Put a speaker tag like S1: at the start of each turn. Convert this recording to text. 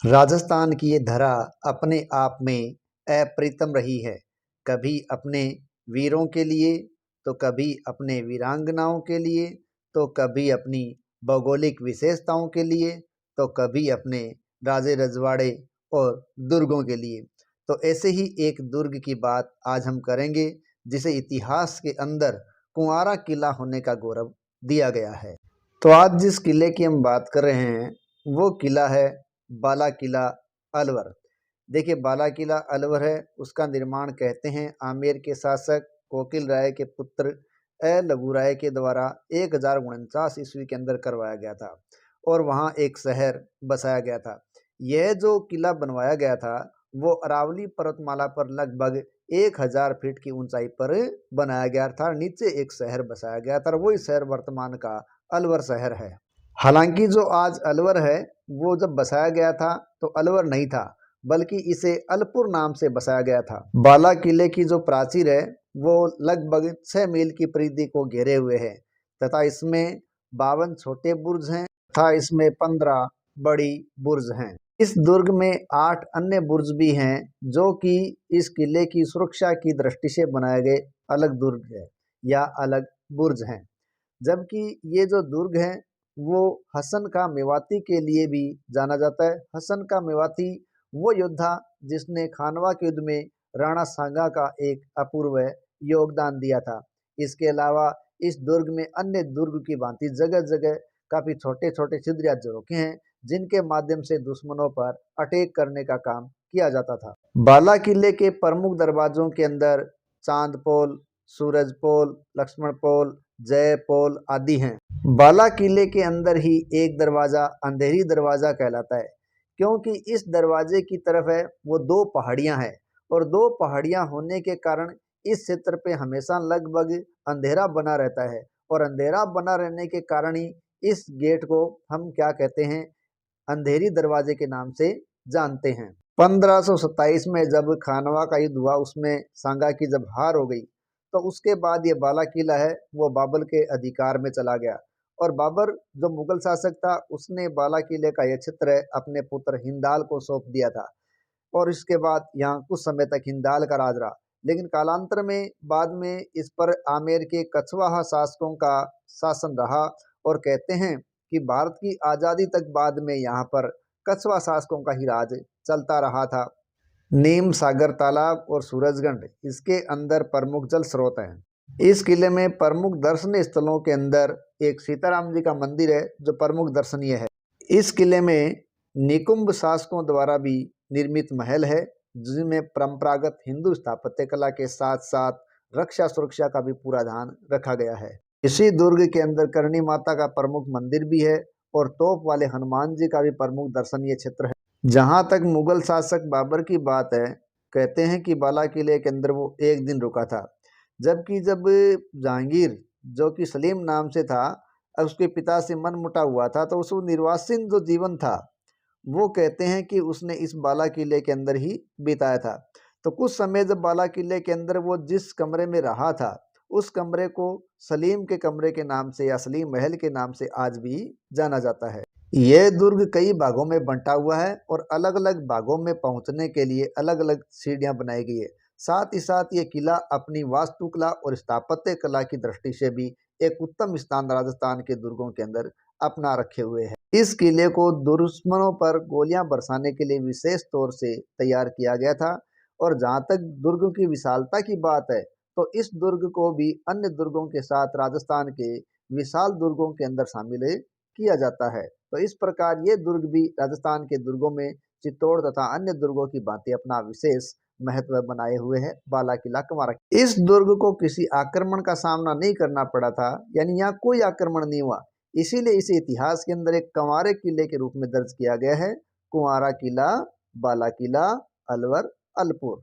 S1: राजस्थान की ये धरा अपने आप में अप्रीतम रही है। कभी अपने वीरों के लिए, तो कभी अपने वीरांगनाओं के लिए, तो कभी अपनी भौगोलिक विशेषताओं के लिए, तो कभी अपने राजे रजवाड़े और दुर्गों के लिए। तो ऐसे ही एक दुर्ग की बात आज हम करेंगे, जिसे इतिहास के अंदर कुंवारा किला होने का गौरव दिया गया है। तो आज जिस किले की हम बात कर रहे हैं वो किला है बाला किला अलवर। देखिए, बाला किला अलवर है, उसका निर्माण कहते हैं आमेर के शासक कोकिल राय के पुत्र लघु राय के द्वारा 1049 ईस्वी के अंदर करवाया गया था और वहाँ एक शहर बसाया गया था। यह जो किला बनवाया गया था वो अरावली पर्वतमाला पर लगभग 1000 फीट की ऊंचाई पर बनाया गया था। नीचे एक शहर बसाया गया था और वही शहर वर्तमान का अलवर शहर है। हालांकि जो आज अलवर है वो जब बसाया गया था तो अलवर नहीं था, बल्कि इसे अलपुर नाम से बसाया गया था। बाला किले की जो प्राचीर है वो लगभग 6 मील की परिधि को घेरे हुए है तथा इसमें 52 छोटे बुर्ज हैं तथा इसमें 15 बड़ी बुर्ज हैं। इस दुर्ग में 8 अन्य बुर्ज भी हैं जो कि इस किले की सुरक्षा की दृष्टि से बनाए गए अलग दुर्ग है या अलग बुर्ज हैं। जबकि ये जो दुर्ग है वो हसन का मेवाती के लिए भी जाना जाता है। हसन का मेवाती वो योद्धा जिसने खानवा के युद्ध में राणा सांगा का एक अपूर्व योगदान दिया था। इसके अलावा इस दुर्ग में अन्य दुर्ग की भांति जगह जगह काफी छोटे छोटे छिद्र या झरोखे हैं जिनके माध्यम से दुश्मनों पर अटैक करने का काम किया जाता था। बाला किले के प्रमुख दरवाजों के अंदर चांदपोल, सूरजपोल, लक्ष्मणपोल, जयपोल आदि हैं। बाला किले के अंदर ही एक दरवाजा अंधेरी दरवाजा कहलाता है, क्योंकि इस दरवाजे की तरफ है वो 2 पहाड़ियां हैं और 2 पहाड़ियां होने के कारण इस क्षेत्र पे हमेशा लगभग अंधेरा बना रहता है और अंधेरा बना रहने के कारण ही इस गेट को हम क्या कहते हैं, अंधेरी दरवाजे के नाम से जानते हैं। 1527 में जब खानवा का युद्ध हुआ, उसमें सांगा की जब हार हो गई, तो उसके बाद ये बाला किला है वो बाबर के अधिकार में चला गया और बाबर जो मुगल शासक था उसने बाला किले का यह क्षेत्र अपने पुत्र हिंदाल को सौंप दिया था और इसके बाद यहाँ कुछ समय तक हिंदाल का राज रहा। लेकिन कालांतर में बाद में इस पर आमेर के कछवाहा शासकों का शासन रहा और कहते हैं कि भारत की आज़ादी तक बाद में यहाँ पर कछवा शासकों का ही राज चलता रहा था। नीम सागर तालाब और सूरजगंड इसके अंदर प्रमुख जल स्रोत हैं। इस किले में प्रमुख दर्शनीय स्थलों के अंदर एक सीताराम जी का मंदिर है जो प्रमुख दर्शनीय है। इस किले में निकुंभ शासकों द्वारा भी निर्मित महल है जिनमें परंपरागत हिंदू स्थापत्य कला के साथ साथ रक्षा सुरक्षा का भी पूरा ध्यान रखा गया है। इसी दुर्ग के अंदर करणी माता का प्रमुख मंदिर भी है और तोप वाले हनुमान जी का भी प्रमुख दर्शनीय क्षेत्र है। जहां तक मुगल शासक बाबर की बात है, कहते हैं कि बाला किले के अंदर वो एक दिन रुका था, जबकि जब जहांगीर जो कि सलीम नाम से था उसके पिता से मनमुटा हुआ था तो उस निर्वासिन जो जीवन था वो कहते हैं कि उसने इस बाला किले के अंदर ही बिताया था। तो कुछ समय जब बाला किले के अंदर वो जिस कमरे में रहा था उस कमरे को सलीम के कमरे के नाम से या सलीम महल के नाम से आज भी जाना जाता है। यह दुर्ग कई भागों में बंटा हुआ है और अलग अलग भागों में पहुंचने के लिए अलग अलग सीढ़ियां बनाई गई है। साथ ही साथ ये किला अपनी वास्तुकला और स्थापत्य कला की दृष्टि से भी एक उत्तम स्थान राजस्थान के दुर्गों के अंदर अपना रखे हुए है। इस किले को दुश्मनों पर गोलियां बरसाने के लिए विशेष तौर से तैयार किया गया था और जहां तक दुर्ग की विशालता की बात है तो इस दुर्ग को भी अन्य दुर्गों के साथ राजस्थान के विशाल दुर्गों के अंदर शामिल किया जाता है। तो इस प्रकार ये दुर्ग भी राजस्थान के दुर्गों में चित्तौड़ तथा अन्य दुर्गों की भांति अपना विशेष महत्व बनाए हुए है। बाला किला कुंवारा, इस दुर्ग को किसी आक्रमण का सामना नहीं करना पड़ा था, यानी यहाँ कोई आक्रमण नहीं हुआ, इसीलिए इसे इतिहास के अंदर एक कंवारे किले के रूप में दर्ज किया गया है। कुंवारा किला, बाला किला, अलवर, अलपुर।